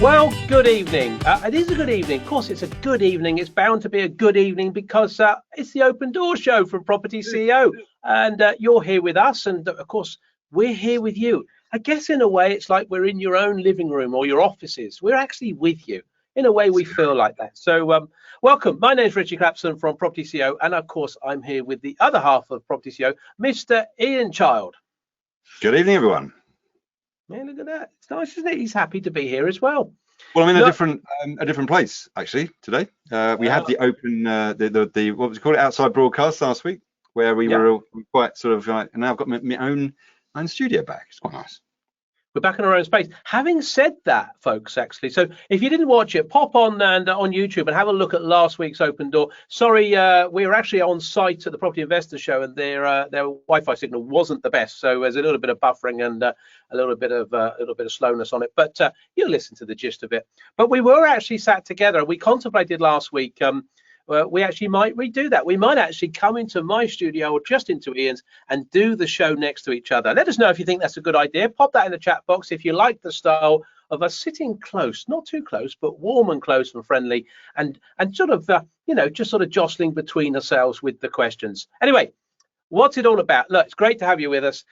Well, good evening. It is a good evening. Of course, it's a good evening. It's bound to be a good evening because it's the Open Door Show from Property CEO. And you're here with us. And of course, we're here with you. I guess in a way, it's like we're in your own living room or your offices. We're actually with you. In a way, we feel like that. So welcome. My name is Richie Clapson from Property CEO. And of course, I'm here with the other half of Property CEO, Mr. Ian Child. Good evening, everyone. Yeah, look at that. It's nice, isn't it? He's happy to be here as well. Well, I'm in a different place actually today. We had the open the what was it called, outside broadcast last week, where we were quite sort of like, and now I've got my own studio back. It's quite nice. We're back in our own space. Having said that, folks, actually, so if you didn't watch it, pop on and on YouTube and have a look at last week's Open Door. Sorry, we were actually on site at the Property Investor Show, and their Wi-Fi signal wasn't the best, so there's a little bit of buffering and a little bit of slowness on it. But you'll listen to the gist of it. But we were actually sat together, and we contemplated last week. We actually might redo that. We might actually come into my studio or just into Ian's and do the show next to each other. Let us know if you think that's a good idea. Pop that in the chat box if you like the style of us sitting close, not too close, but warm and close and friendly, and sort of just sort of jostling between ourselves with the questions. Anyway, what's it all about? Look, it's great to have you with us.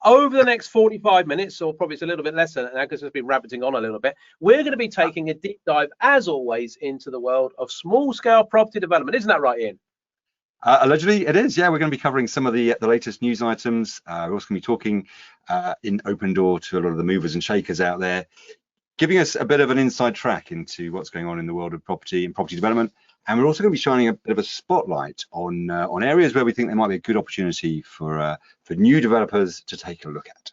Over the next 45 minutes, or probably it's a little bit less than that now because it's been rabbiting on a little bit, we're going to be taking a deep dive, as always, into the world of small-scale property development. Isn't that right, Ian? Allegedly, it is. Yeah, we're going to be covering some of the latest news items. We're also going to be talking in Open Door to a lot of the movers and shakers out there, giving us a bit of an inside track into what's going on in the world of property and property development. And we're also going to be shining a bit of a spotlight on areas where we think there might be a good opportunity for new developers to take a look at.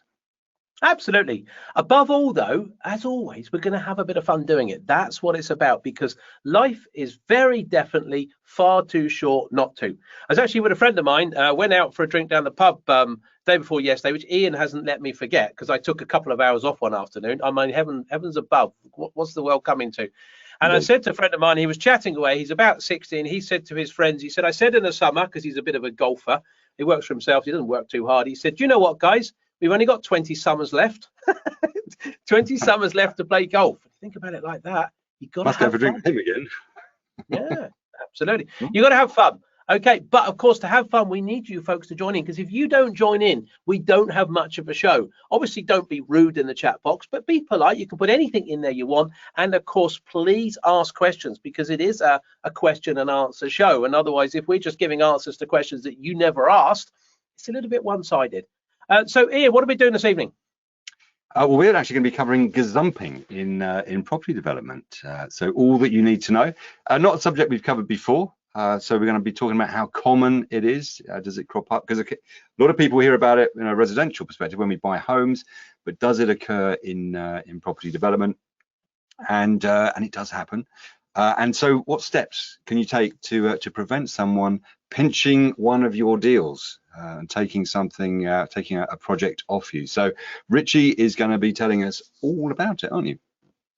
Absolutely. Above all, though, as always, we're going to have a bit of fun doing it. That's what it's about, because life is very definitely far too short not to. I was actually with a friend of mine, went out for a drink down the pub day before yesterday, which Ian hasn't let me forget because I took a couple of hours off one afternoon. I mean, heavens above, what's the world coming to? And I said to a friend of mine, he was chatting away, he's about 16, he said to his friends, he said, I said in the summer, because he's a bit of a golfer, he works for himself, he doesn't work too hard, he said, do you know what, guys, we've only got 20 summers left. 20 summers left to play golf. Think about it like that. You got to have fun. Drink with him again. Yeah, absolutely. You got to have fun. Okay, but of course, to have fun, we need you folks to join in, because if you don't join in, we don't have much of a show. Obviously, don't be rude in the chat box, but be polite. You can put anything in there you want. And of course, please ask questions, because it is a question and answer show. And otherwise, if we're just giving answers to questions that you never asked, it's a little bit one-sided. So, Ian, what are we doing this evening? Well, we're actually going to be covering gazumping in property development. So all that you need to know. Not a subject we've covered before. So we're going to be talking about how common it is. Does it crop up? Because a lot of people hear about it in a residential perspective when we buy homes, but does it occur in property development? And it does happen. And so what steps can you take to prevent someone pinching one of your deals and taking a project off you? So Richie is going to be telling us all about it, aren't you?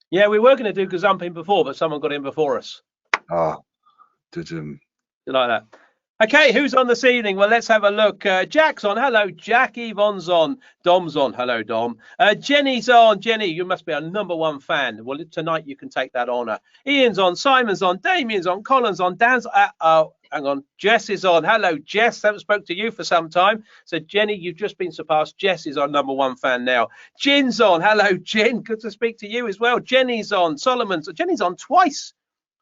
Yeah, we were going to do gazumping before, but someone got in before us. Oh, you like that? Okay, who's on this evening? Well, let's have a look. Jack's on. Hello, Jack. Yvonne's on. Dom's on. Hello, Dom. Jenny's on. Jenny, you must be our #1 fan. Well, tonight you can take that honour. Ian's on. Simon's on. Damien's on. Colin's on. Dan's. Hang on. Jess is on. Hello, Jess. Haven't spoke to you for some time. So, Jenny, you've just been surpassed. Jess is our #1 fan now. Jin's on. Hello, Jin. Good to speak to you as well. Jenny's on. Jenny's on twice.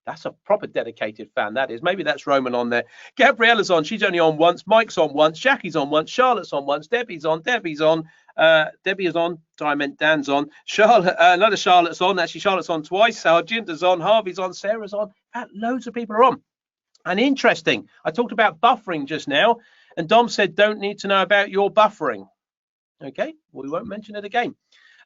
That's a proper dedicated fan, that is. Maybe that's Roman on there. Gabriella's on. She's only on once. Mike's on once. Jackie's on once. Charlotte's on once. Debbie's on. Debbie is on. Sorry, I meant Dan's on. Charlotte, another Charlotte's on. Actually, Charlotte's on twice. Arginta's on. Harvey's on. Sarah's on. Loads of people are on. And interesting, I talked about buffering just now, and Dom said, don't need to know about your buffering. Okay, we won't mention it again.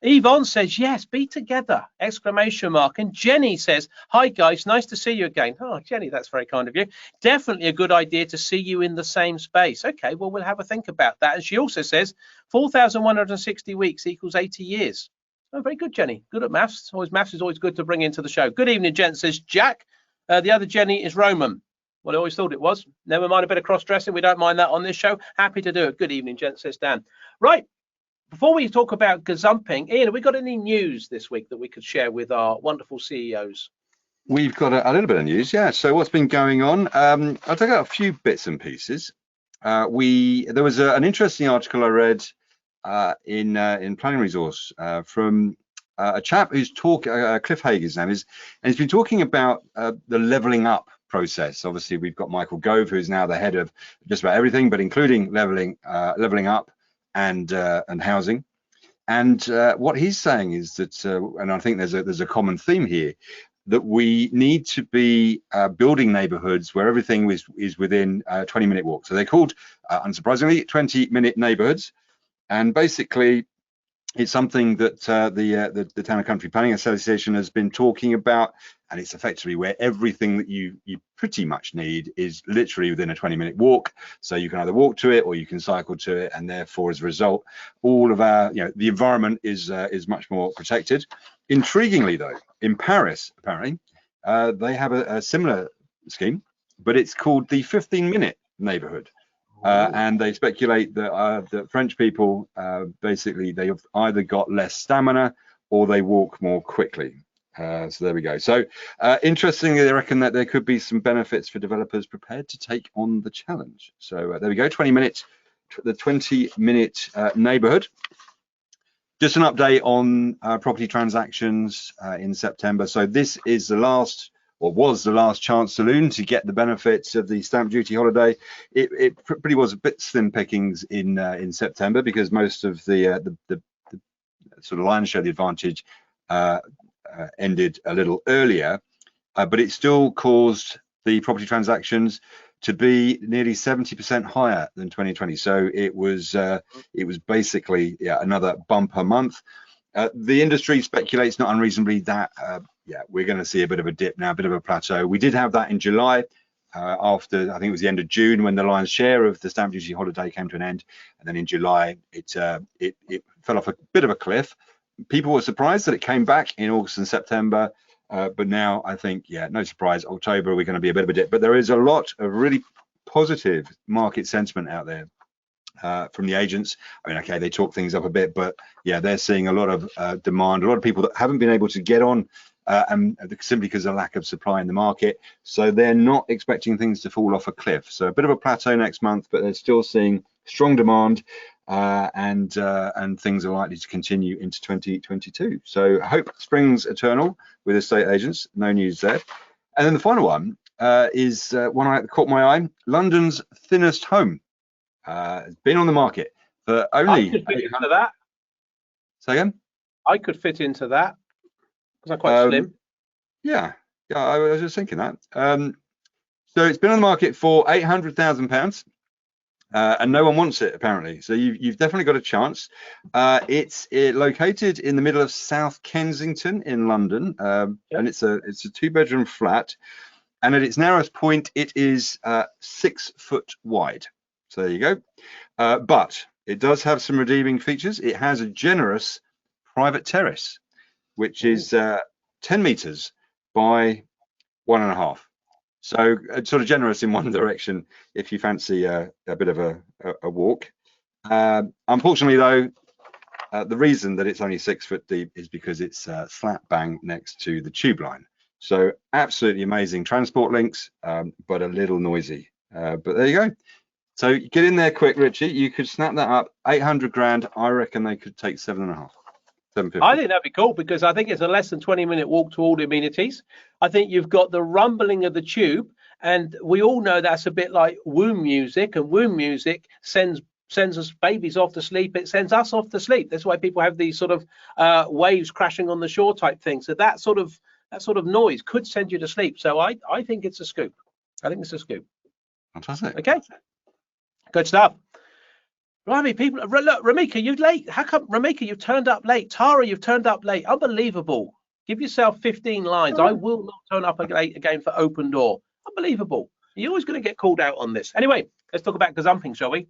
Yvonne says, yes, be together, ! And Jenny says, hi, guys, nice to see you again. Oh, Jenny, that's very kind of you. Definitely a good idea to see you in the same space. Okay, well, we'll have a think about that. And she also says 4,160 weeks equals 80 years. Oh, very good, Jenny. Good at maths. Maths is always good to bring into the show. Good evening, gent, says Jack. The other Jenny is Roman. Well, I always thought it was. Never mind a bit of cross-dressing. We don't mind that on this show. Happy to do it. Good evening, gent, says Dan. Right. before we talk about gazumping, Ian, have we got any news this week that we could share with our wonderful CEOs? We've got a little bit of news, yeah. So what's been going on? I'll take out a few bits and pieces. There was an interesting article I read in Planning Resource from a chap who's Cliff Hager's name is, and he's been talking about the levelling up process. Obviously, we've got Michael Gove, who's now the head of just about everything, but including levelling up and housing. And what he's saying is that, and I think there's a common theme here, that we need to be building neighborhoods where everything is within a 20-minute walk. So they're called, unsurprisingly, 20-minute neighborhoods. And basically, it's something that the Town and Country Planning Association has been talking about, and it's effectively where everything that you pretty much need is literally within a 20-minute walk. So you can either walk to it or you can cycle to it, and therefore, as a result, all of our, the environment is much more protected. Intriguingly, though, in Paris, apparently, they have a similar scheme, but it's called the 15-minute neighborhood. And they speculate that the French people, basically, they've either got less stamina or they walk more quickly. So there we go. So interestingly, they reckon that there could be some benefits for developers prepared to take on the challenge. So there we go, 20 minutes, the 20-minute neighborhood. Just an update on property transactions in September. So this is the last, or was the last chance saloon to get the benefits of the stamp duty holiday. It pretty was a bit slim pickings in September, because most of the sort of lion's share of the advantage ended a little earlier, but it still caused the property transactions to be nearly 70% higher than 2020. So it was basically another bumper month. The industry speculates not unreasonably that we're going to see a bit of a dip now, a bit of a plateau. We did have that in July, after I think it was the end of June, when the lion's share of the stamp duty holiday came to an end, and then in July it fell off a bit of a cliff. People were surprised that it came back in August and September, but now I think, no surprise, October we're going to be a bit of a dip. But there is a lot of really positive market sentiment out there from the agents. I mean, okay, they talk things up a bit, but they're seeing a lot of demand, a lot of people that haven't been able to get on and simply because of lack of supply in the market. So they're not expecting things to fall off a cliff. So a bit of a plateau next month, but they're still seeing strong demand, and things are likely to continue into 2022. So hope springs eternal with estate agents. No news there. And then the final one is one that caught my eye. London's thinnest home has been on the market for only. I could fit into that. Say again? I could fit into that because I'm quite slim. Yeah, I was just thinking that. So it's been on the market for £800,000. And no one wants it, apparently. So you've definitely got a chance. It's located in the middle of South Kensington in London, and it's a 2-bedroom flat. And at its narrowest point, it is 6 foot wide. So there you go. But it does have some redeeming features. It has a generous private terrace, which is 10 meters by 1.5. So sort of generous in one direction if you fancy a bit of a walk. Unfortunately, though, the reason that it's only 6 foot deep is because it's slap bang next to the tube line. So absolutely amazing transport links, but a little noisy. But there you go. So get in there quick, Richie. You could snap that up. 800 grand. I reckon they could take 7.5. I think that'd be cool, because I think it's a less than 20-minute walk to all the amenities. I think you've got the rumbling of the tube, and we all know that's a bit like womb music, and womb music sends us babies off to sleep. It sends us off to sleep. That's why people have these sort of waves crashing on the shore type thing. So that sort of noise could send you to sleep. So I think it's a scoop. I think it's a scoop. Fantastic. Okay. Good stuff. Blimey, people, look, Ramika, you're late. How come, Ramika, you've turned up late? Tara, you've turned up late. Unbelievable. Give yourself 15 lines. I will not turn up late again for open door. Unbelievable. You're always going to get called out on this. Anyway, let's talk about gazumping, shall we?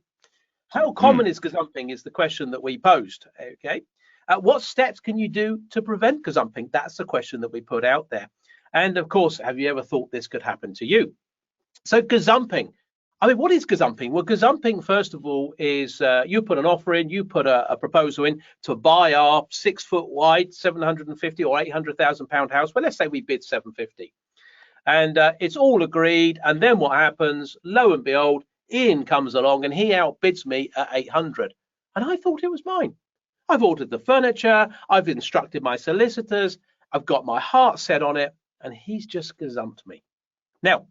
How common is gazumping is the question that we posed. Okay. What steps can you do to prevent gazumping? That's the question that we put out there. And of course, have you ever thought this could happen to you? So gazumping. I mean, what is gazumping? Well, gazumping, first of all, is you put an offer in, you put a proposal in to buy our 6 foot wide, 750 or 800,000 pound house. Well, let's say we bid 750, and it's all agreed. And then what happens? Lo and behold, Ian comes along and he outbids me at 800, and I thought it was mine. I've ordered the furniture, I've instructed my solicitors, I've got my heart set on it, and he's just gazumped me. Now,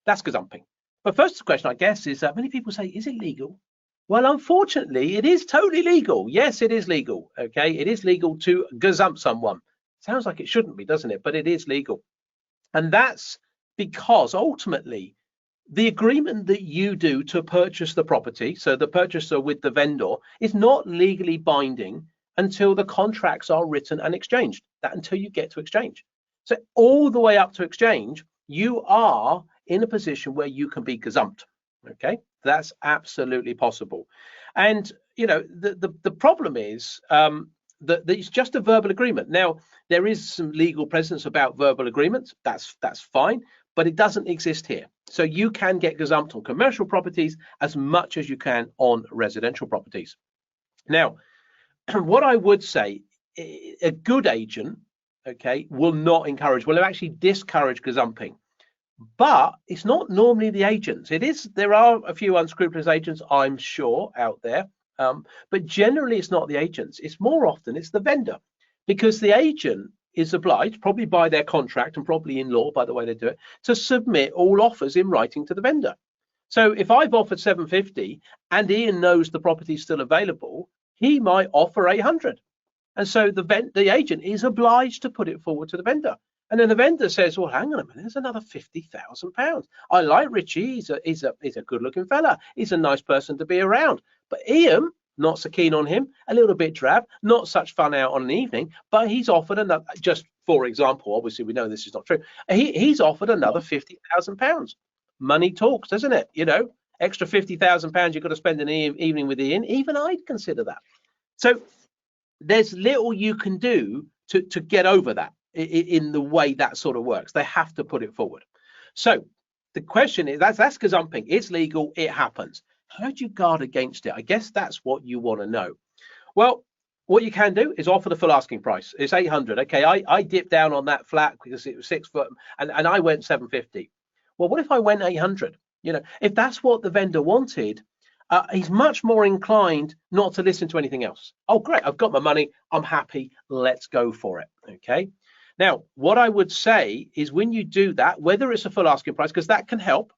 that's gazumping. But first question, I guess, is that many people say, is it legal? Well, unfortunately, it is totally legal. Yes, it is legal. Okay, it is legal to gazump someone. Sounds like it shouldn't be, doesn't it? But it is legal. And that's because ultimately, the agreement that you do to purchase the property, so the purchaser with the vendor, is not legally binding until the contracts are written and exchanged. That until you get to exchange. So all the way up to exchange, you are in a position where you can be gazumped. Okay, that's absolutely possible. And you know, the problem is that it's just a verbal agreement. Now, there is some legal precedence about verbal agreements. That's fine, but it doesn't exist here. So you can get gazumped on commercial properties as much as you can on residential properties. Now, what I would say, a good agent, okay, will not encourage, will actually discourage gazumping. But it's not normally the agents. It is, there are a few unscrupulous agents, I'm sure, out there. But generally it's not the agents. It's more often it's the vendor, because the agent is obliged, probably by their contract and probably in law by the way they do it, to submit all offers in writing to the vendor. So if I've offered 750 and Ian knows the property is still available, he might offer 800. And so the agent is obliged to put it forward to the vendor. And then the vendor says, well, hang on a minute, there's another £50,000. I like Richie, he's a good-looking fella. He's a nice person to be around. But Ian, not so keen on him, a little bit drab, not such fun out on an evening, but he's offered another, just for example, obviously we know this is not true, he's offered another £50,000. Money talks, doesn't it? You know, extra £50,000 you've got to spend an evening with Ian, even I'd consider that. So there's little you can do to get over that. In the way that sort of works, they have to put it forward. So the question is, that's gazumping. It's legal, it happens. How do you guard against it? I guess that's what you want to know. Well, what you can do is offer the full asking price. It's 800. Okay, I dipped down on that flat because it was 6 foot and I went 750. Well, what if I went 800? You know, if that's what the vendor wanted, he's much more inclined not to listen to anything else. Oh, great, I've got my money, I'm happy, let's go for it. Okay. Now, what I would say is when you do that, whether it's a full asking price, because that can help,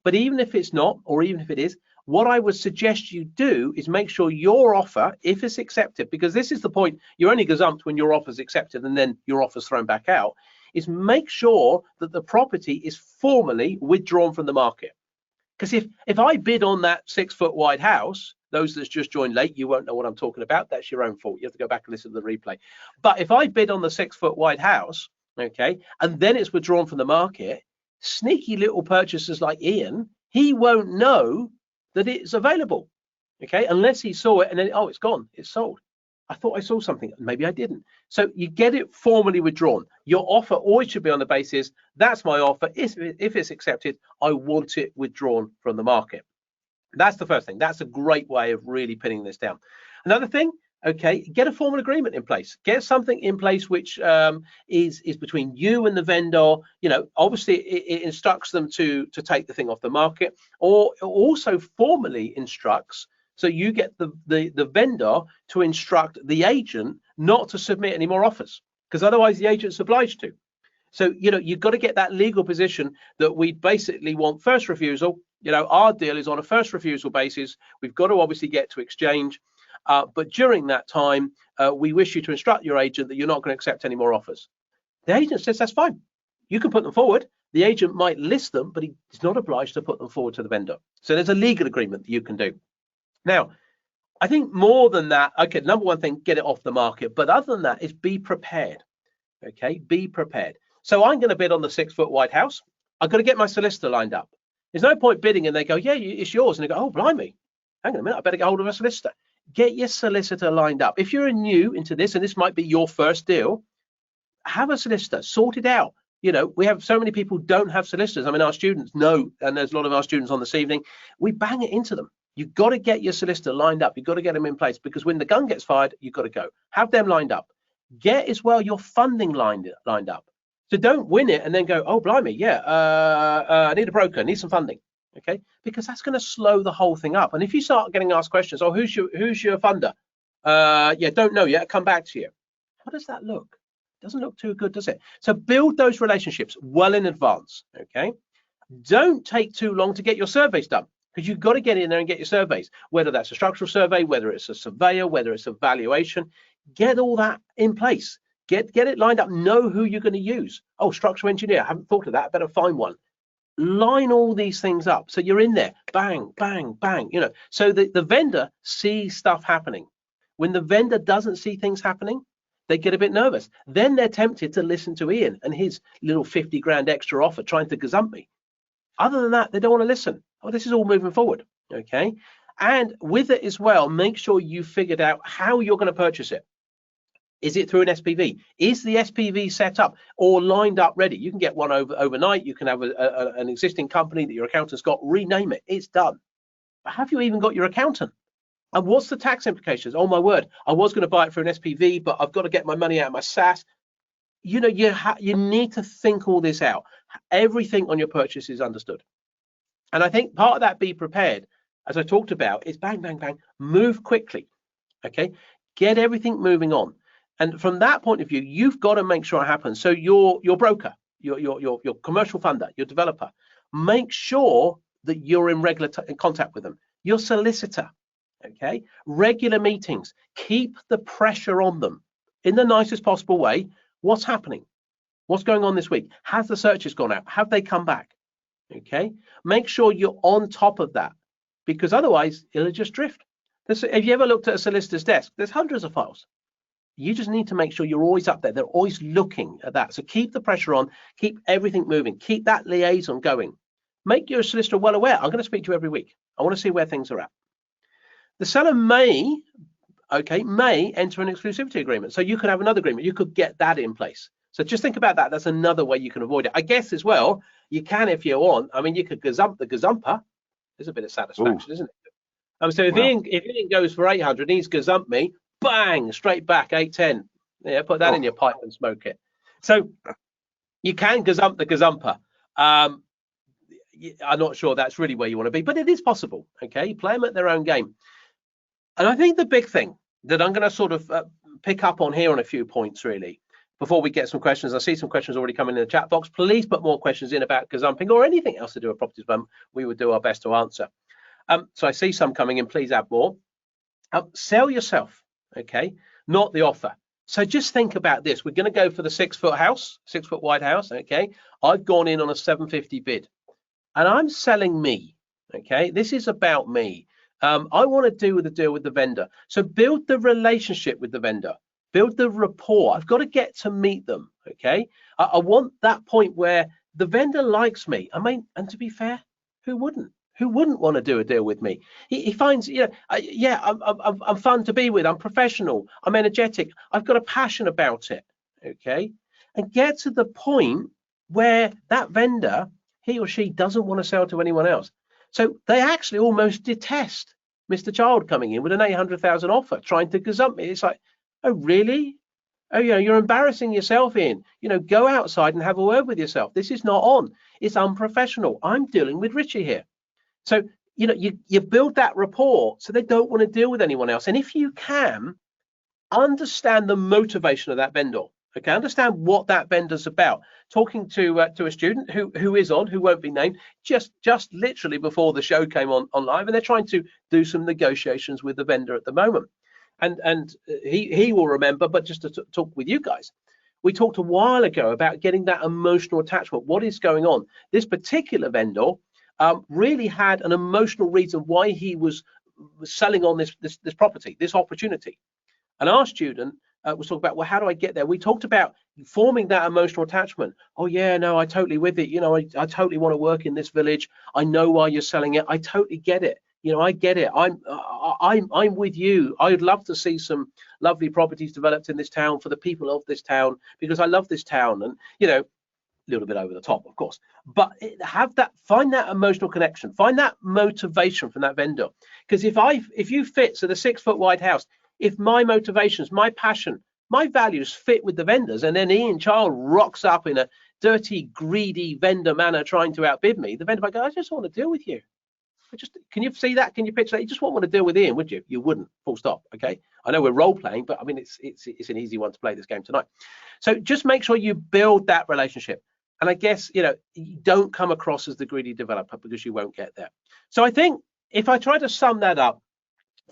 but even if it's not, or even if it is, what I would suggest you do is make sure your offer, if it's accepted, because this is the point, you're only gazumped when your offer is accepted and then your offer's thrown back out, is make sure that the property is formally withdrawn from the market. Because if I bid on that 6 foot wide house, those that's just joined late, you won't know what I'm talking about. That's your own fault. You have to go back and listen to the replay. But if I bid on the 6 foot wide house, okay, and then it's withdrawn from the market, sneaky little purchasers like Ian, he won't know that it's available, okay, unless he saw it and then, oh, it's gone, it's sold. I thought I saw something, maybe I didn't. So you get it formally withdrawn. Your offer always should be on the basis, that's my offer. If it's accepted, I want it withdrawn from the market. That's the first thing. That's a great way of really pinning this down. Another thing, okay, get a formal agreement in place. Get something in place which is between you and the vendor. You know, obviously it instructs them to take the thing off the market, or also formally instructs, so you get the vendor to instruct the agent not to submit any more offers, because otherwise the agent's obliged to. So, you know, you've got to get that legal position that we basically want first refusal. You know, our deal is on a first refusal basis. We've got to obviously get to exchange. But during that time, we wish you to instruct your agent that you're not going to accept any more offers. The agent says that's fine. You can put them forward. The agent might list them, but he's not obliged to put them forward to the vendor. So there's a legal agreement that you can do. Now, I think more than that, okay, number one thing, get it off the market. But other than that is be prepared. Okay, be prepared. So I'm going to bid on the 6 foot wide house. I've got to get my solicitor lined up. There's no point bidding and they go, yeah, it's yours. And they go, oh, blimey, hang on a minute, I better get hold of a solicitor. Get your solicitor lined up. If you're new into this, and this might be your first deal, have a solicitor, sort it out. You know, we have so many people don't have solicitors. I mean, our students know, and there's a lot of our students on this evening, we bang it into them. You've got to get your solicitor lined up. You've got to get them in place, because when the gun gets fired, you've got to go. Have them lined up. Get as well your funding lined up. So don't win it and then go, oh, blimey, yeah, I need a broker, I need some funding. Okay, because that's going to slow the whole thing up. And if you start getting asked questions, oh, who's your funder? Yeah, don't know yet, come back to you. How does that look? Doesn't look too good, does it? So build those relationships well in advance. Okay, don't take too long to get your surveys done, because you've got to get in there and get your surveys, whether that's a structural survey, whether it's a surveyor, whether it's a valuation. Get all that in place. Get it lined up. Know who you're going to use. Oh, structural engineer, I haven't thought of that, I better find one. Line all these things up so you're in there, bang, bang, bang, you know, so the vendor sees stuff happening. When the vendor doesn't see things happening, they get a bit nervous. Then they're tempted to listen to Ian and his little 50 grand extra offer trying to gazump me. Other than that, they don't want to listen. Oh, this is all moving forward. Okay, and with it as well, make sure you figured out how you're going to purchase it. Is it through an SPV? Is the SPV set up or lined up ready? You can get one overnight. You can have an existing company that your accountant's got, rename it. It's done. But have you even got your accountant? And what's the tax implications? Oh, my word. I was going to buy it through an SPV, but I've got to get my money out of my SAS. You know, you need to think all this out. Everything on your purchase is understood. And I think part of that be prepared, as I talked about, is bang, bang, bang, move quickly. Okay, get everything moving on. And from that point of view, you've got to make sure it happens. So your broker, your commercial funder, your developer, make sure that you're in regular contact with them. Your solicitor, okay, regular meetings. Keep the pressure on them in the nicest possible way. What's happening? What's going on this week? Has the searches gone out? Have they come back? Okay, make sure you're on top of that, because otherwise it'll just drift. Have you ever looked at a solicitor's desk? There's hundreds of files. You just need to make sure you're always up there. They're always looking at that. So keep the pressure on, keep everything moving, keep that liaison going. Make your solicitor well aware. I'm going to speak to you every week. I want to see where things are at. The seller may enter an exclusivity agreement. So you could have another agreement. You could get that in place. So just think about that. That's another way you can avoid it. I guess as well, you can, if you want. I mean, you could gazump the gazumper. There's a bit of satisfaction, isn't it? So if Ian goes for 800, he's gazumped me. Bang, straight back, 810. Yeah, put that in your pipe and smoke it. So you can gazump the gazumper. I'm not sure that's really where you want to be, but it is possible. Okay, play them at their own game. And I think the big thing that I'm going to sort of pick up on here on a few points really, before we get some questions. I see some questions already coming in the chat box. Please put more questions in about gazumping or anything else to do with property development. We would do our best to answer. So I see some coming in. Please add more. Sell yourself. Okay, not the offer. So just think about this. We're going to go for the 6-foot house, 6-foot wide house. Okay, I've gone in on a 750 bid and I'm selling me. Okay, this is about me. I want to do the deal with the vendor. So build the relationship with the vendor, build the rapport. I've got to get to meet them. Okay, I want that point where the vendor likes me. I mean, and to be fair, who wouldn't? Who wouldn't want to do a deal with me? He finds, you know, yeah, I'm fun to be with. I'm professional. I'm energetic. I've got a passion about it. Okay, and get to the point where that vendor, he or she, doesn't want to sell to anyone else. So they actually almost detest Mr. Child coming in with an 800,000 offer, trying to gazump me. It's like, oh really? Oh yeah, you're embarrassing yourself, Ian. You know, go outside and have a word with yourself. This is not on. It's unprofessional. I'm dealing with Richie here. So, you know, you build that rapport so they don't want to deal with anyone else. And if you can, understand the motivation of that vendor. Okay, understand what that vendor's about. Talking to a student who is on, who won't be named, just literally before the show came on live, and they're trying to do some negotiations with the vendor at the moment. And he will remember, but just to talk with you guys, we talked a while ago about getting that emotional attachment. What is going on? This particular vendor really had an emotional reason why he was selling on this property, this opportunity. And our student was talking about, well, how do I get there? We talked about forming that emotional attachment. Oh yeah, no, I totally with it. You know, I totally want to work in this village. I know why you're selling it. I totally get it. You know, I get it. I'm with you. I'd love to see some lovely properties developed in this town for the people of this town, because I love this town. And you know, little bit over the top, of course, but find that emotional connection, find that motivation from that vendor. Because if you fit, so the 6 foot wide house, if my motivations, my passion, my values fit with the vendors, and then Ian Child rocks up in a dirty, greedy vendor manner trying to outbid me, the vendor might go, I just want to deal with you. Can you see that? Can you picture that? You just won't want to deal with Ian, would you? You wouldn't, full stop. Okay. I know we're role playing, but I mean, it's an easy one to play this game tonight. So just make sure you build that relationship. And I guess, you don't come across as the greedy developer, because you won't get there. So I think if I try to sum that up,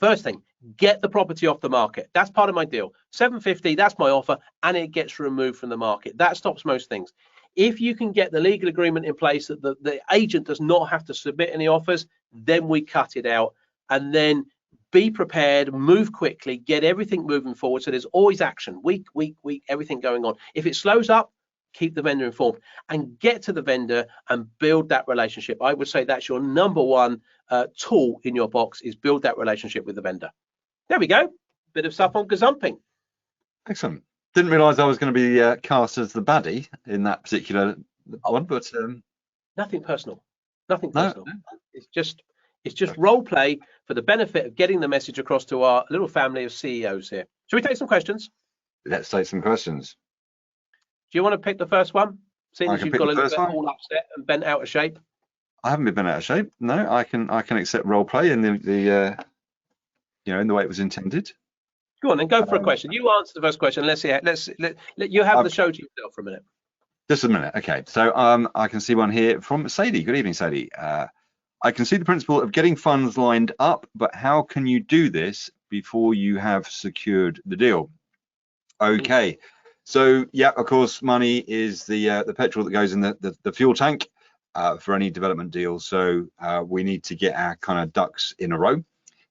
first thing, get the property off the market. That's part of my deal. 750, that's my offer, and it gets removed from the market. That stops most things. If you can get the legal agreement in place that the agent does not have to submit any offers, then we cut it out. And then be prepared, move quickly, get everything moving forward. So there's always action, week, everything going on. If it slows up, keep the vendor informed and get to the vendor and build that relationship. I would say that's your number one tool in your box, is build that relationship with the vendor. There we go. Bit of stuff on gazumping. Excellent. Didn't realise I was going to be cast as the baddie in that particular one, but nothing personal. Nothing personal. No. It's just role play for the benefit of getting the message across to our little family of CEOs here. Shall we take some questions? Let's take some questions. Do you want to pick the first one? Seeing as you've got a little bit all upset and bent out of shape. I haven't been bent out of shape. No, I can accept role play in the in the way it was intended. Go on and go for a question. You answer the first question. Let's see. Let you have the show to yourself for a minute. Just a minute. Okay. So I can see one here from Sadie. Good evening, Sadie. I can see the principle of getting funds lined up, but how can you do this before you have secured the deal? Okay. So yeah, of course, money is the petrol that goes in the fuel tank for any development deal. So we need to get our kind of ducks in a row.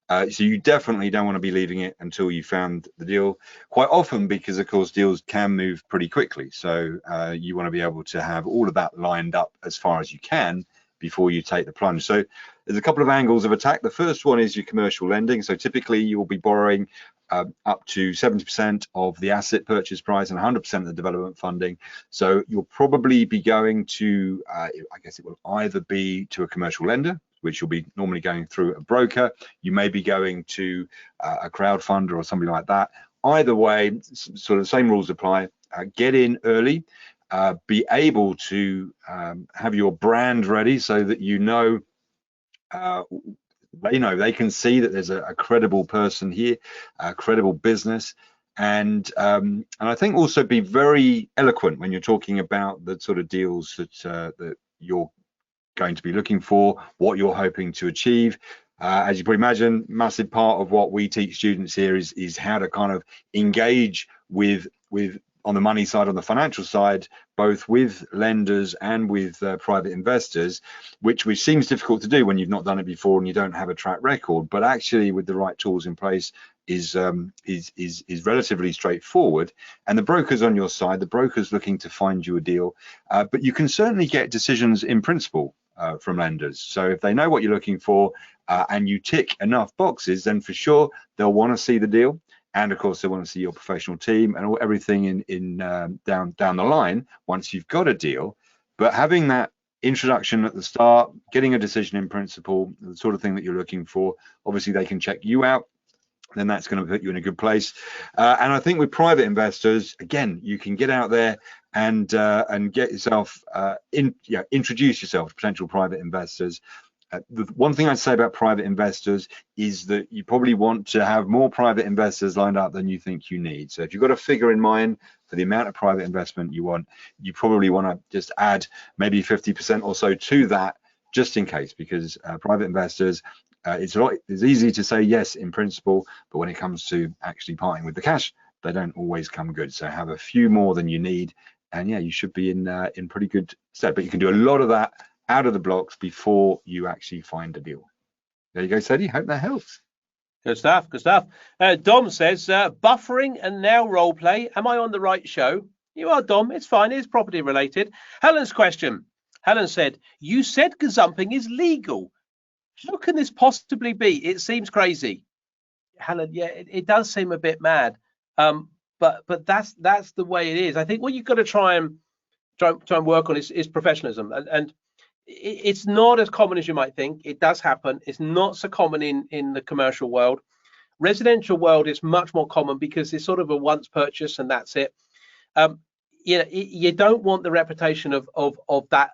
So you definitely don't want to be leaving it until you found the deal, quite often, because of course deals can move pretty quickly. So you want to be able to have all of that lined up as far as you can before you take the plunge. So there's a couple of angles of attack. The first one is your commercial lending. So typically you will be borrowing up to 70% of the asset purchase price and 100% of the development funding. So you'll probably be going to, I guess it will either be to a commercial lender, which you'll be normally going through a broker. You may be going to a crowdfunder or something like that. Either way, sort of same rules apply. Get in early, be able to have your brand ready so that they can see that there's a credible person here, a credible business. And I think also be very eloquent when you're talking about the sort of deals that you're going to be looking for, what you're hoping to achieve. As you can imagine, massive part of what we teach students here is how to kind of engage with on the money side, on the financial side, both with lenders and with private investors, which seems difficult to do when you've not done it before and you don't have a track record. But actually, with the right tools in place, is relatively straightforward. And the broker's on your side. The broker's looking to find you a deal, but you can certainly get decisions in principle from lenders. So if they know what you're looking for and you tick enough boxes, then for sure they'll want to see the deal. And of course, they want to see your professional team and everything down the line once you've got a deal. But having that introduction at the start, getting a decision in principle, the sort of thing that you're looking for, obviously they can check you out, then that's going to put you in a good place. And I think with investors, again, you can get out there and get yourself introduce yourself to potential private investors. The one thing I'd say about private investors is that you probably want to have more private investors lined up than you think you need. So if you've got a figure in mind for the amount of private investment you want, you probably want to just add maybe 50% or so to that, just in case, because private investors, it's easy to say yes in principle, but when it comes to actually parting with the cash, they don't always come good. So have a few more than you need, and yeah, you should be in pretty good stead. But you can do a lot of that out of the blocks before you actually find a deal. There you go, Sadie. Hope that helps. Good stuff. Good stuff. Dom says, buffering and now role play. Am I on the right show? You are, Dom. It's fine. It's property related. Helen's question. Helen said, you said gazumping is legal. How can this possibly be? It seems crazy. Helen, yeah, it does seem a bit mad. But that's the way it is. I think what you've got to try try and work on is professionalism, and it's not as common as you might think. It does happen. It's not so common in the commercial world. Residential world is much more common because it's sort of a once purchase and that's it. You don't want the reputation of that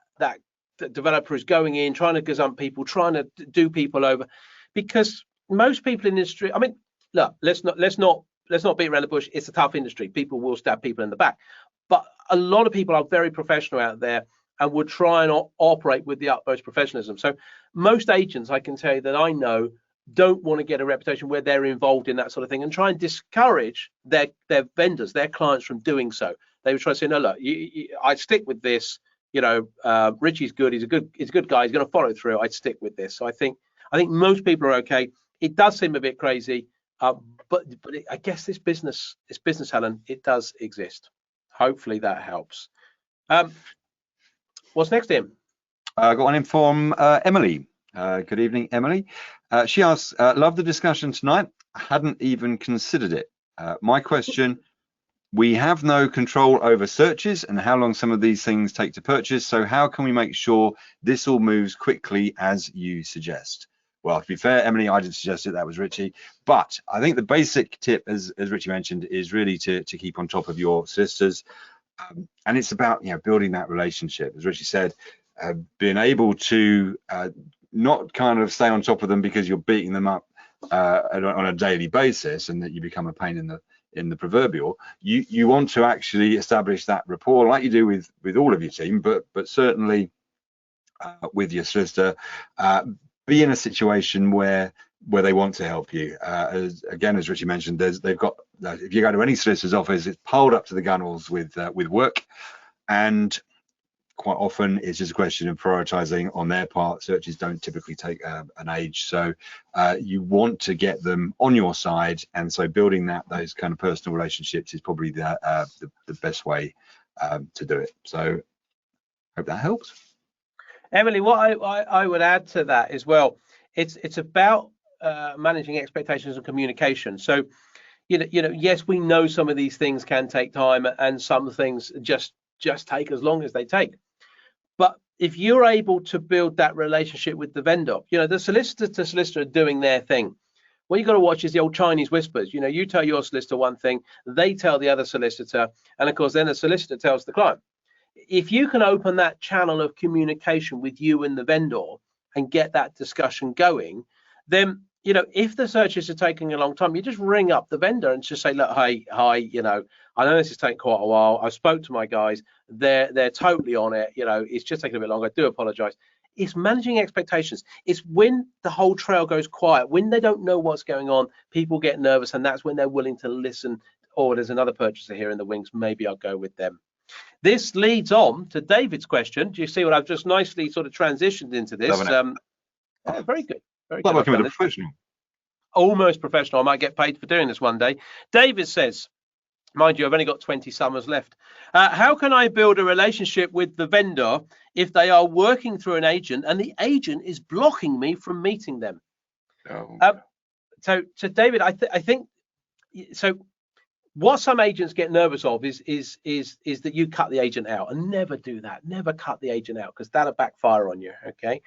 developer is going in, trying to gazump people, trying to do people over, because most people in the industry, I mean, look, let's not beat around the bush. It's a tough industry. People will stab people in the back, but a lot of people are very professional out there and would try and operate with the utmost professionalism. So most agents, I can tell you that I know, don't want to get a reputation where they're involved in that sort of thing and try and discourage their vendors, their clients from doing so. They would try to say, no, look, I'd stick with this. Richie's good. He's a good guy. He's going to follow through. I'd stick with this. So I think most people are okay. It does seem a bit crazy, but I guess this business, Helen, it does exist. Hopefully that helps. What's next, Tim? I got one in from Emily. Good evening, Emily. She asks, love the discussion tonight. I hadn't even considered it. My question, we have no control over searches and how long some of these things take to purchase. So how can we make sure this all moves quickly as you suggest? Well, to be fair, Emily, I didn't suggest it. That was Richie. But I think the basic tip, as Richie mentioned, is really to keep on top of your solicitors. And it's about building that relationship. As Richie said, being able to not kind of stay on top of them because you're beating them up on a daily basis and that you become a pain in the proverbial. You want to actually establish that rapport like you do with all of your team, but certainly with your solicitor. Be in a situation where they want to help you. As Richie mentioned, they've got, if you go to any solicitor's office, it's piled up to the gunnels with work, and quite often it's just a question of prioritizing on their part. Searches don't typically take an age, so you want to get them on your side, and so building those kind of personal relationships is probably the best way to do it. So hope that helps. Emily, what I would add to that as well, it's about managing expectations and communication. So yes, we know some of these things can take time, and some things just take as long as they take. But if you're able to build that relationship with the vendor, the solicitor to solicitor are doing their thing. What you've got to watch is the old Chinese whispers. You tell your solicitor one thing, they tell the other solicitor, and of course then the solicitor tells the client. If you can open that channel of communication with you and the vendor and get that discussion going, then if the searches are taking a long time, you just ring up the vendor and just say, look, hi, I know this is taking quite a while. I spoke to my guys, they're totally on it. It's just taking a bit longer. I do apologize. It's managing expectations. It's when the whole trail goes quiet, when they don't know what's going on, people get nervous, and that's when they're willing to listen. Oh, there's another purchaser here in the wings, maybe I'll go with them. This leads on to David's question. Do you see what I've just nicely sort of transitioned into this? Very good. Very good. Like a professional. Almost professional. I might get paid for doing this one day. David says, mind you, I've only got 20 summers left. How can I build a relationship with the vendor if they are working through an agent and the agent is blocking me from meeting them? So David, I think so. What some agents get nervous of is that you cut the agent out, and never do that. Never cut the agent out, because that'll backfire on you. Okay.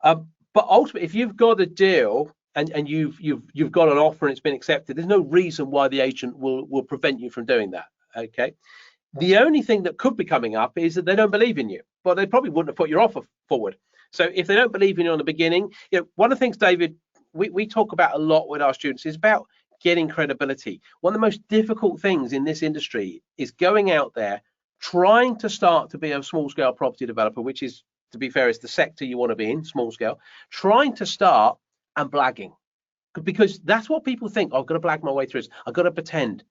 But ultimately, if you've got a deal and you've got an offer and it's been accepted, there's no reason why the agent will prevent you from doing that. Okay. The only thing that could be coming up is that they don't believe in you. Well, they probably wouldn't have put your offer forward. So if they don't believe in you on the beginning, one of the things, David, we talk about a lot with our students is about getting credibility. One of the most difficult things in this industry is going out there, trying to start to be a small scale property developer, which is, to be fair, is the sector you want to be in, small scale, trying to start and blagging, because that's what people think. I've got to blag my way through this. I've got to pretend.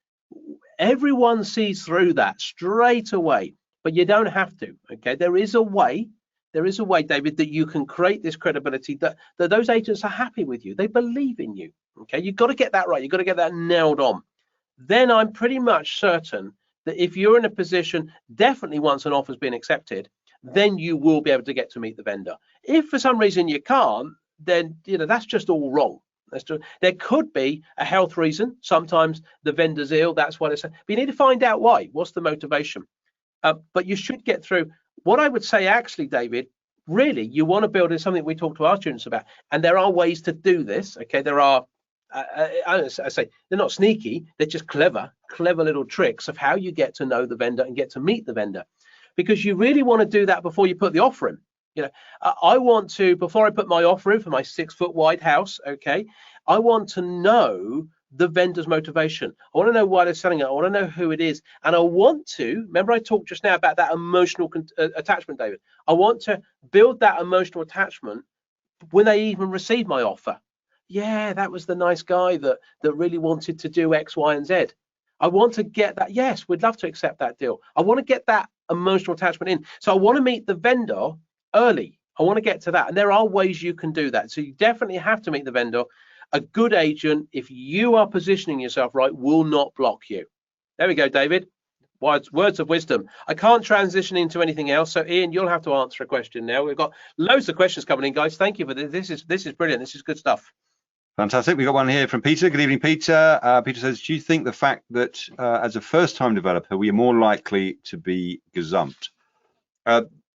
Everyone sees through that straight away, but you don't have to. Okay, there is a way, David, that you can create this credibility that those agents are happy with you. They believe in you. Okay, you've got to get that right. You've got to get that nailed on. Then I'm pretty much certain that if you're in a position, definitely once an offer's been accepted, then you will be able to get to meet the vendor. If for some reason you can't, then that's just all wrong. There could be a health reason. Sometimes the vendor's ill. That's why they say. But you need to find out why. What's the motivation? but you should get through. What I would say, actually, David, really, you want to build in something we talk to our students about, and there are ways to do this. Okay, there are. I say they're not sneaky; they're just clever little tricks of how you get to know the vendor and get to meet the vendor, because you really want to do that before you put the offer in. You know, I want to, before I put my offer in for my 6-foot wide house, okay, I want to know the vendor's motivation. I want to know why they're selling it. I want to know who it is. And I want to, remember I talked just now about that emotional attachment, David. I want to build that emotional attachment when they even receive my offer. Yeah, that was the nice guy that really wanted to do X, Y, and Z. I want to get that. Yes, we'd love to accept that deal. I want to get that emotional attachment in. So I want to meet the vendor early. I want to get to that. And there are ways you can do that. So you definitely have to meet the vendor. A good agent, if you are positioning yourself right, will not block you. There we go, David. Words of wisdom. I can't transition into anything else. So Ian, you'll have to answer a question now. We've got loads of questions coming in, guys. Thank you for this. This is brilliant. This is good stuff. Fantastic. We got one here from Peter. Good evening, Peter. Peter says, do you think the fact that as a first-time developer, we are more likely to be gazumped?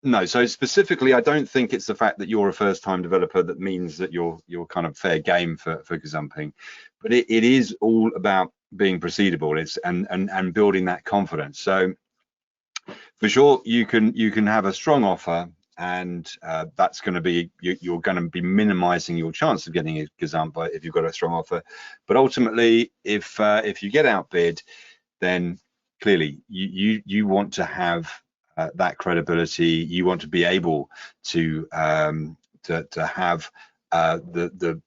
No. So specifically, I don't think it's the fact that you're a first-time developer that means that you're kind of fair game for gazumping, but it is all about being proceedable. It's and building that confidence. So for sure, you can have a strong offer, and that's going to be you're going to be minimizing your chance of getting a gazump if you've got a strong offer. But ultimately, if you get outbid, then clearly you want to have that credibility. You want to be able to have the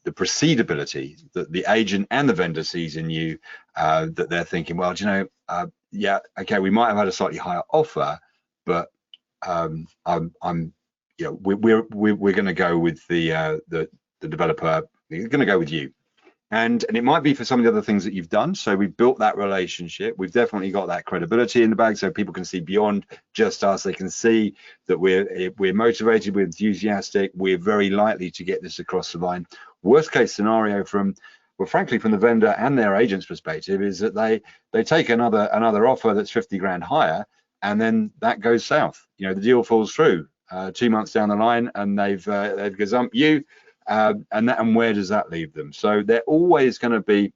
proceedability that the agent and the vendor sees in you, that they're thinking, well, do you know, yeah, okay, we might have had a slightly higher offer, but I'm you know, we're going to go with the developer. We're going to go with you. And it might be for some of the other things that you've done. So we've built that relationship. We've definitely got that credibility in the bag, so people can see beyond just us. They can see that we're motivated, we're enthusiastic, we're very likely to get this across the line. Worst case scenario frankly, from the vendor and their agent's perspective, is that they take another offer that's 50 grand higher, and then that goes south. You know, the deal falls through 2 months down the line, and they've gazumped you. And where does that leave them? So they're always going to be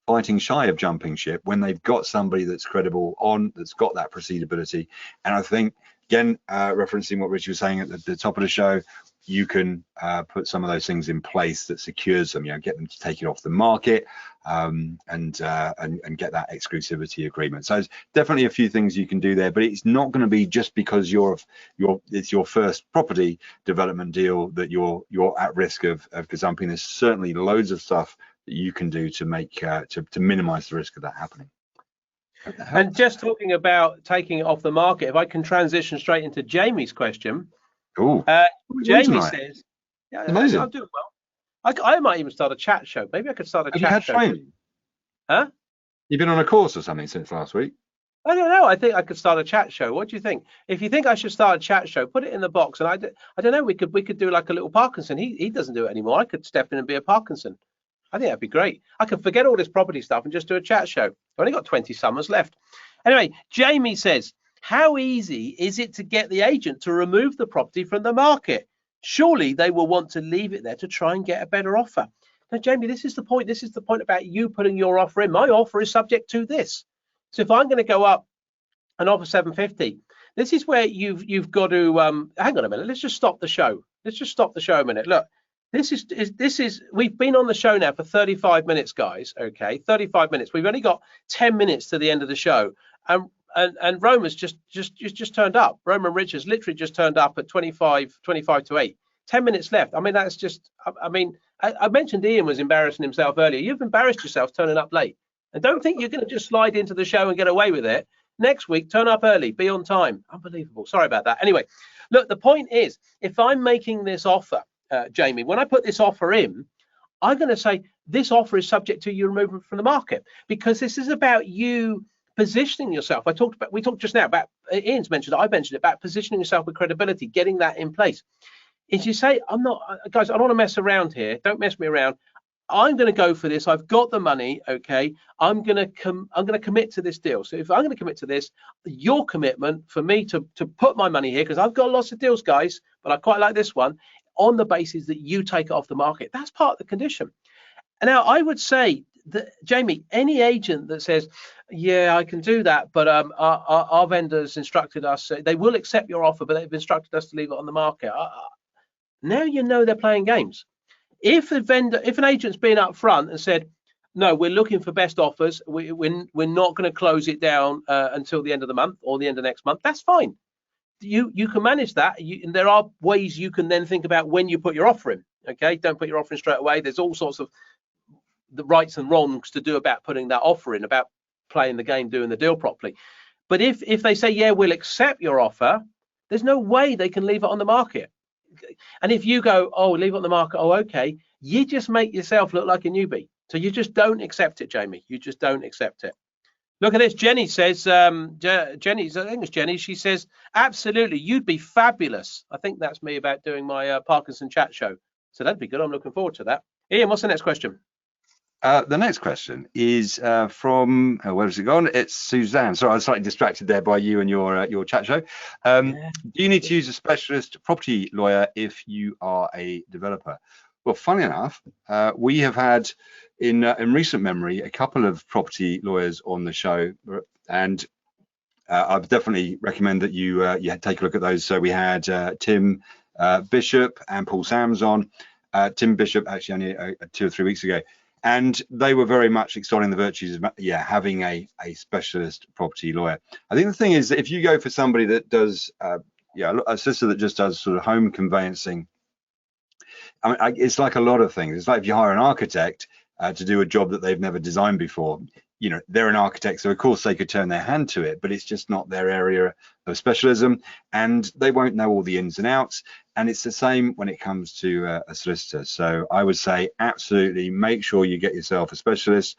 fighting shy of jumping ship when they've got somebody that's credible that's got that proceedability. And I think, again, referencing what Richie was saying at the top of the show, you can put some of those things in place that secures them. You know, get them to take it off the market, and get that exclusivity agreement. So there's definitely a few things you can do there, but it's not going to be just because it's your first property development deal that you're at risk of gazumping. There's certainly loads of stuff that you can do to make to minimize the risk of that happening. And just talking about taking it off the market, if I can transition straight into Jamie's question. Cool. Jamie says, yeah, amazing. I'm doing well. I might even start a chat show. Maybe I could start a chat show. Training? Huh? You've been on a course or something since last week? I don't know. I think I could start a chat show. What do you think? If you think I should start a chat show, put it in the box. And I don't know. We could do like a little Parkinson. He doesn't do it anymore. I could step in and be a Parkinson. I think that'd be great. I could forget all this property stuff and just do a chat show. I've only got 20 summers left. Anyway, Jamie says, how easy is it to get the agent to remove the property from the market? Surely they will want to leave it there to try and get a better offer. Now, Jamie, this is the point. This is the point about you putting your offer in. My offer is subject to this. So if I'm going to go up and offer 750, this is where you've got to hang on a minute. Let's just stop the show. Let's just stop the show a minute. Look, this is we've been on the show now for 35 minutes, guys. Okay, 35 minutes. We've only got 10 minutes to the end of the show, and Roman's just turned up. Roman Richards literally just turned up at 25 to 8. 10 minutes left. I mean, that's just. I mentioned Ian was embarrassing himself earlier. You've embarrassed yourself turning up late, and don't think you're going to just slide into the show and get away with it. Next week, turn up early, be on time. Unbelievable. Sorry about that. Anyway, look, the point is, if I'm making this offer, Jamie, when I put this offer in, I'm going to say this offer is subject to your removal from the market, because this is about you positioning yourself. We talked just now about, Ian's mentioned it, I mentioned it, about positioning yourself with credibility, getting that in place. Is you say, I'm not, guys, I don't want to mess around here. Don't mess me around. I'm going to go for this. I've got the money. Okay, I'm going to commit to this deal. So if I'm going to commit to this, your commitment for me to put my money here, because I've got lots of deals, guys, but I quite like this one, on the basis that you take it off the market. That's part of the condition. And now I would say that, Jamie, any agent that says, yeah, I can do that, but our vendors instructed us, they will accept your offer, but they've instructed us to leave it on the market. Now you know they're playing games. If an agent's been up front and said, no, we're looking for best offers, we're not going to close it down until the end of the month or the end of next month, that's fine. You can manage that, and there are ways you can then think about when you put your offer in. Okay, don't put your offer in straight away. There's all sorts of the rights and wrongs to do about putting that offer in, about playing the game, doing the deal properly. But if they say, yeah, we'll accept your offer, there's no way they can leave it on the market. And if you go, oh, leave it on the market, oh, okay, you just make yourself look like a newbie. So you just don't accept it, Jamie. You just don't accept it. Look at this. Jenny says, Jenny, I think it's Jenny. She says, absolutely, you'd be fabulous. I think that's me about doing my Parkinson chat show. So that'd be good. I'm looking forward to that. Ian, what's the next question? The next question is from, where has it gone? It's Suzanne. Sorry, I was slightly distracted there by you and your chat show. Do you need to use a specialist property lawyer if you are a developer? Well, funny enough, we have had in recent memory a couple of property lawyers on the show, and I'd definitely recommend that you take a look at those. So we had Tim Bishop and Paul Sams on. Tim Bishop actually only 2 or 3 weeks ago. And they were very much extolling the virtues of having a specialist property lawyer. I think the thing is that if you go for somebody that does a solicitor that just does sort of home conveyancing, I mean, it's like a lot of things. It's like if you hire an architect to do a job that they've never designed before. You know, they're an architect, so of course they could turn their hand to it, but it's just not their area of specialism, and they won't know all the ins and outs. And it's the same when it comes to a solicitor. So I would say absolutely make sure you get yourself a specialist.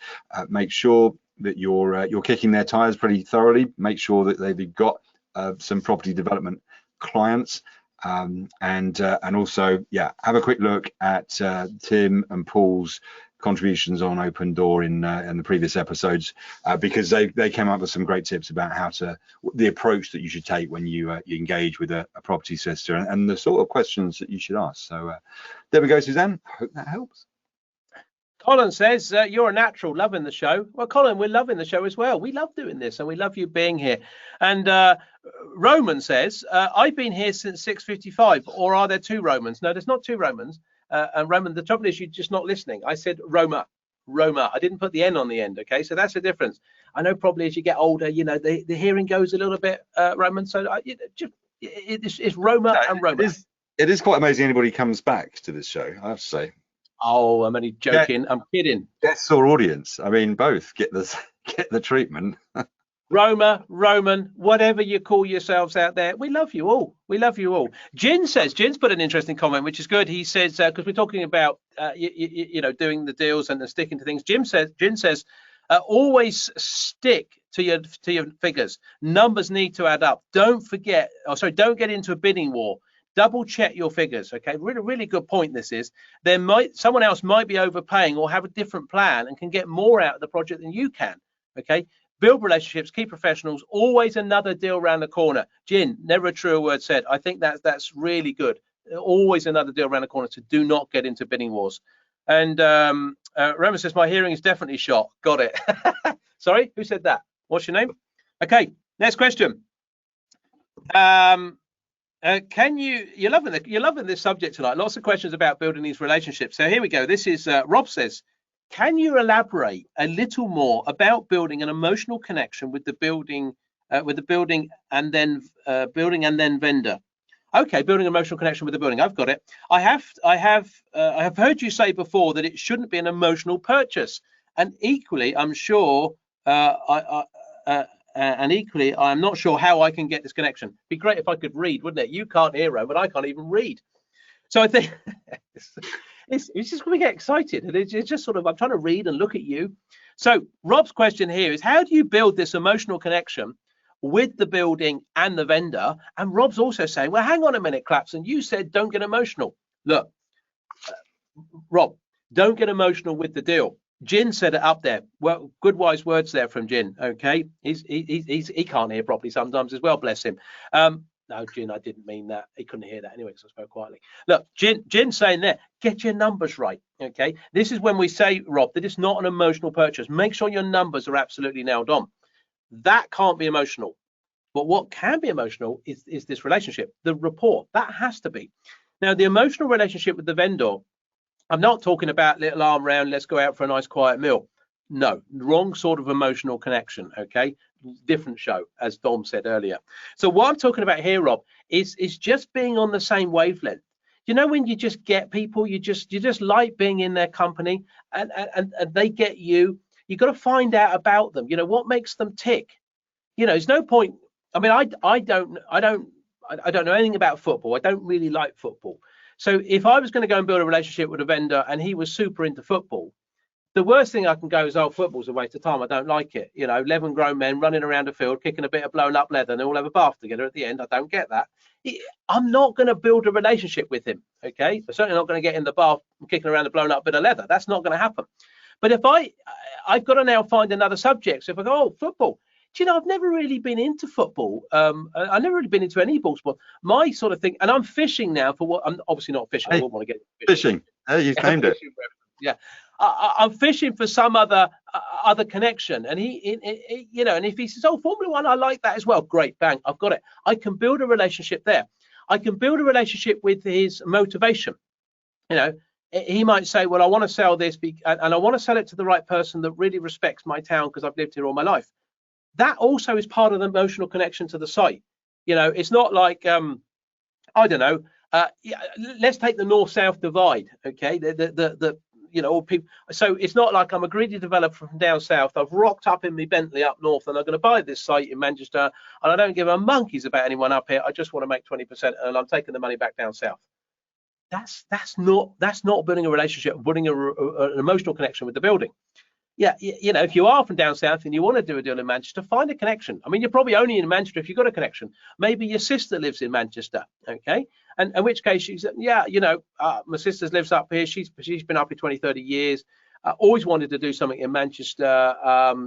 Make sure that you're kicking their tires pretty thoroughly. Make sure that they've got some property development clients, and also have a quick look at Tim and Paul's contributions on Open Door in the previous episodes, because they came up with some great tips about the approach that you should take when you engage with a property solicitor, and the sort of questions that you should ask. So there we go, Suzanne. I hope that helps. Colin says, you're a natural, loving the show. Well, Colin, we're loving the show as well. We love doing this and we love you being here. And Roman says, I've been here since 6:55, or are there 2 Romans? No, there's not 2 Romans. And Roman, the trouble is you're just not listening. I said Roma. I didn't put the N on the end. Okay, so that's the difference. I know probably as you get older, you know, the hearing goes a little bit, Roman. So it's Roma and Roma. It is quite amazing anybody comes back to this show, I have to say. Oh, I'm only joking. I'm kidding. Guests or audience, I mean, both get the treatment. Roma, Roman, whatever you call yourselves out there, we love you all. We love you all. Jin's put an interesting comment, which is good. He says, because we're talking about, doing the deals and sticking to things. Jin says, always stick to your figures. Numbers need to add up. Don't get into a bidding war. Double check your figures. Okay, really, really good point. This is someone else might be overpaying or have a different plan and can get more out of the project than you can. Okay. Build relationships, keep professionals, always another deal around the corner. Jin, never a truer word said. I think that's really good. Always another deal around the corner, so do not get into bidding wars. And Roman says, my hearing is definitely shot. Got it. Sorry, who said that? What's your name? Okay, next question. You're loving this subject tonight. Lots of questions about building these relationships. So here we go. This is Rob says, can you elaborate a little more about building an emotional connection with the building and then vendor? Okay, building an emotional connection with the building. I've got it. I have heard you say before that it shouldn't be an emotional purchase, and equally, I'm sure I'm not sure how I can get this connection. Be great if I could read, wouldn't it? You can't hear, but I can't even read. So I think it's just when we get excited, and it's just sort of, I'm trying to read and look at you. So Rob's question here is, how do you build this emotional connection with the building and the vendor? And Rob's also saying, well, hang on a minute, Clapson, you said don't get emotional. Look, Rob, Don't get emotional with the deal. Jin said it up there. Well, good wise words there from Jin. Okay, he can't hear properly sometimes as well. Bless him. No, Jin, I didn't mean that. He couldn't hear that anyway because I spoke quietly. Look, Jin saying there, get your numbers right. Okay, this is when we say, Rob, that it's not an emotional purchase. Make sure your numbers are absolutely nailed on. That can't be emotional. But what can be emotional is this relationship, the rapport. That has to be. Now, the emotional relationship with the vendor, I'm not talking about little arm round, let's go out for a nice quiet meal. No, wrong sort of emotional connection, okay? Different show, as Dom said earlier. So what I'm talking about here, Rob, is just being on the same wavelength. You know, when you just get people, you just like being in their company, and they get you. You got to find out about them. You know, what makes them tick. You know, there's no point. I mean, I don't know anything about football. I don't really like football. So if I was going to go and build a relationship with a vendor and he was super into football, the worst thing I can go is, oh, football's a waste of time. I don't like it. You know, 11 grown men running around a field, kicking a bit of blown up leather, and they all have a bath together at the end. I don't get that. I'm not going to build a relationship with him. Okay, I'm certainly not going to get in the bath and kicking around a blown up bit of leather. That's not going to happen. But if I've got to now find another subject. So if I go, oh, football. Do you know, I've never really been into football. I've never really been into any ball sport. My sort of thing, and I'm fishing now for what I'm obviously not fishing. I wouldn't want to get fishing. You've named it. Yeah, I'm fishing for some other connection, and he, you know, and if he says, "Oh, Formula One, I like that as well," great, bang, I've got it. I can build a relationship there. I can build a relationship with his motivation. You know, he might say, "Well, I want to sell this, and I want to sell it to the right person that really respects my town because I've lived here all my life." That also is part of the emotional connection to the site. You know, it's not like I don't know. Yeah, let's take the north-south divide. Okay, the you know, all people. So it's not like I'm a greedy developer from down south. I've rocked up in my Bentley up north, and I'm going to buy this site in Manchester, and I don't give a monkeys about anyone up here. I just want to make 20%, and I'm taking the money back down south. That's not building a relationship, building an emotional connection with the building. Yeah, you know, if you are from down south and you want to do a deal in Manchester, find a connection. I mean, you're probably only in Manchester if you've got a connection. Maybe your sister lives in Manchester, okay? And in which case she said, yeah, you know, my sister lives up here. She's been up here 20, 30 years. Always wanted to do something in Manchester.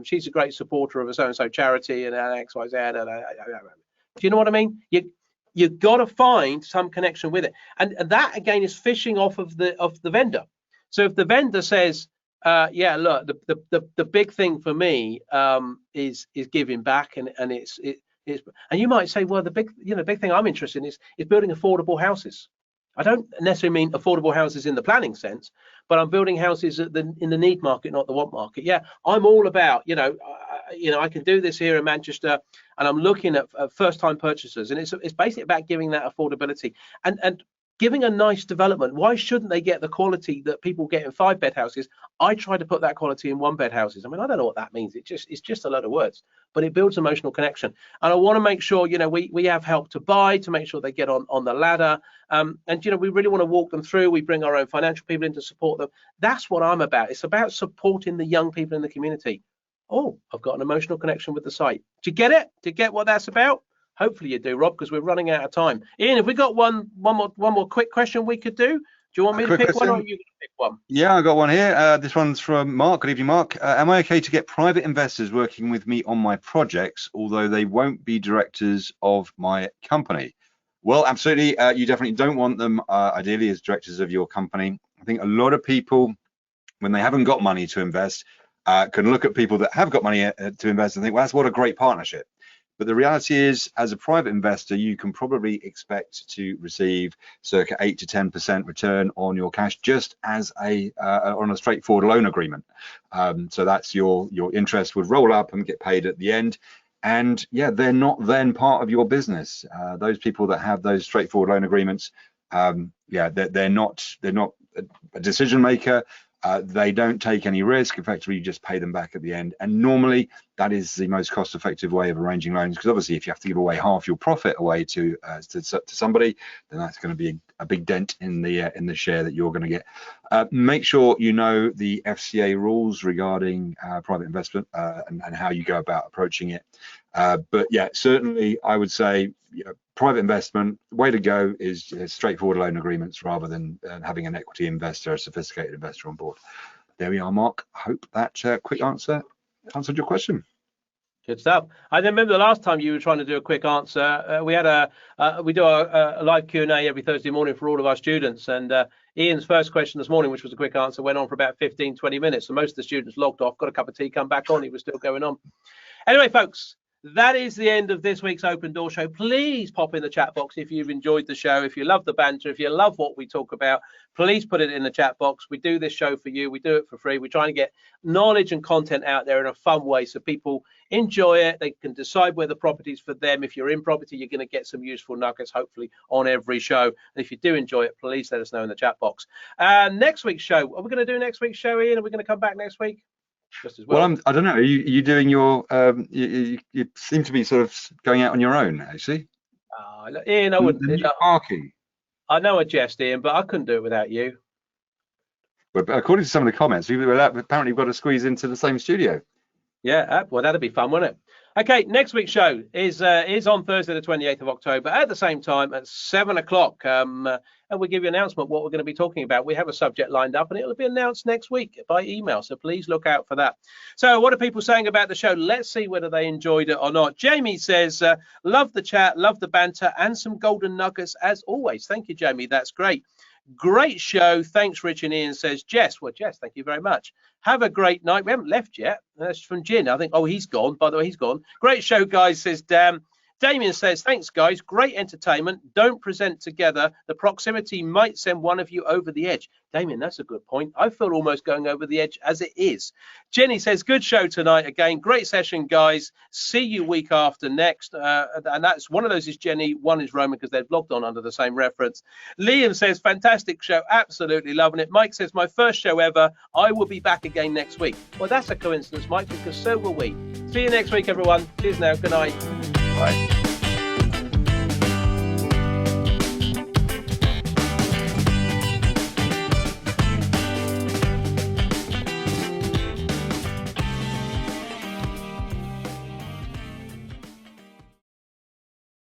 She's a great supporter of a so-and-so charity and X, Y, Z. Do you know what I mean? You've got to find some connection with it. And that, again, is fishing off of the vendor. So if the vendor says, yeah, look, the big thing for me is giving back, and it's and you might say, well, the big thing I'm interested in is building affordable houses. I don't necessarily mean affordable houses in the planning sense, but I'm building houses in the need market, not the want market. Yeah, I'm all about, you know, I can do this here in Manchester, and I'm looking at first-time purchasers, and it's basically about giving that affordability and giving a nice development. Why shouldn't they get the quality that people get in 5-bed houses? I try to put that quality in 1-bed houses. I mean, I don't know what that means. It's just a load of words, but it builds emotional connection. And I want to make sure, you know, we have help to buy, to make sure they get on the ladder. And, you know, we really want to walk them through. We bring our own financial people in to support them. That's what I'm about. It's about supporting the young people in the community. Oh, I've got an emotional connection with the site. Do you get it? Do you get what that's about? Hopefully you do, Rob, because we're running out of time. Ian, have we got one more quick question we could do? Do you want me to pick one, or are you going to pick one? Yeah, I got one here. This one's from Mark. Good evening, Mark. Am I okay to get private investors working with me on my projects, although they won't be directors of my company? Well, absolutely. You definitely don't want them, ideally, as directors of your company. I think a lot of people, when they haven't got money to invest, can look at people that have got money to invest and think, well, that's what a great partnership. But the reality is, as a private investor, you can probably expect to receive circa 8 to 10% return on your cash, just as on a straightforward loan agreement. So that's your interest would roll up and get paid at the end. And yeah, they're not then part of your business. Those people that have those straightforward loan agreements, yeah, they're not a decision maker. They don't take any risk. Effectively, you just pay them back at the end. And normally that is the most cost-effective way of arranging loans, because obviously if you have to give away half your profit away to somebody, then that's going to be a big dent in the share that you're going to get. Make sure you know the FCA rules regarding private investment and how you go about approaching it. But yeah, certainly I would say private investment, way to go is straightforward loan agreements rather than having an equity investor, a sophisticated investor on board. There we are, Mark. Hope that quick answer answered your question. Good stuff. I remember the last time you were trying to do a quick answer. We had we do a live Q&A every Thursday morning for all of our students, and Ian's first question this morning, which was a quick answer, went on for about 15-20 minutes. So most of the students logged off, got a cup of tea, come back on. He was still going on. Anyway, folks, that is the end of this week's Open Door Show. Please pop in the chat box if you've enjoyed the show, if you love the banter, if you love what we talk about. Please put it in the chat box. We do this show for you. We do it for free. We're trying to get knowledge and content out there in a fun way so people enjoy it. They can decide whether property is for them. If you're in property, you're going to get some useful nuggets, hopefully, on every show. And if you do enjoy it, please let us know in the chat box. Next week's show, are we going to do next week's show, Ian? Are we going to come back next week? Just as well. I don't know. Are you doing your? You seem to be sort of going out on your own, actually. Ian, I wouldn't. Parking. I know a jest, Ian, but I couldn't do it without you. Well, according to some of the comments, apparently we've got to squeeze into the same studio. Yeah, well, that'd be fun, wouldn't it? Okay, next week's show is on Thursday, the 28th of October, at the same time at 7 o'clock. And we'll give you an announcement what we're going to be talking about. We have a subject lined up, and it'll be announced next week by email. So please look out for that. So what are people saying about the show? Let's see whether they enjoyed it or not. Jamie says, love the chat, love the banter, and some golden nuggets as always. Thank you, Jamie. That's great. Great show. Thanks, Rich. And Ian says, Jess. Well, Jess, thank you very much. Have a great night. We haven't left yet. That's from Jin. I think, oh, he's gone. By the way, he's gone. Great show, guys, says Dan. Damien says, thanks, guys. Great entertainment. Don't present together. The proximity might send one of you over the edge. Damien, that's a good point. I feel almost going over the edge as it is. Jenny says, good show tonight. Again, great session, guys. See you week after next. And that's one of those is Jenny. One is Roman because they've logged on under the same reference. Liam says, fantastic show. Absolutely loving it. Mike says, my first show ever. I will be back again next week. Well, that's a coincidence, Mike, because so will we. See you next week, everyone. Cheers now. Good night. Bye.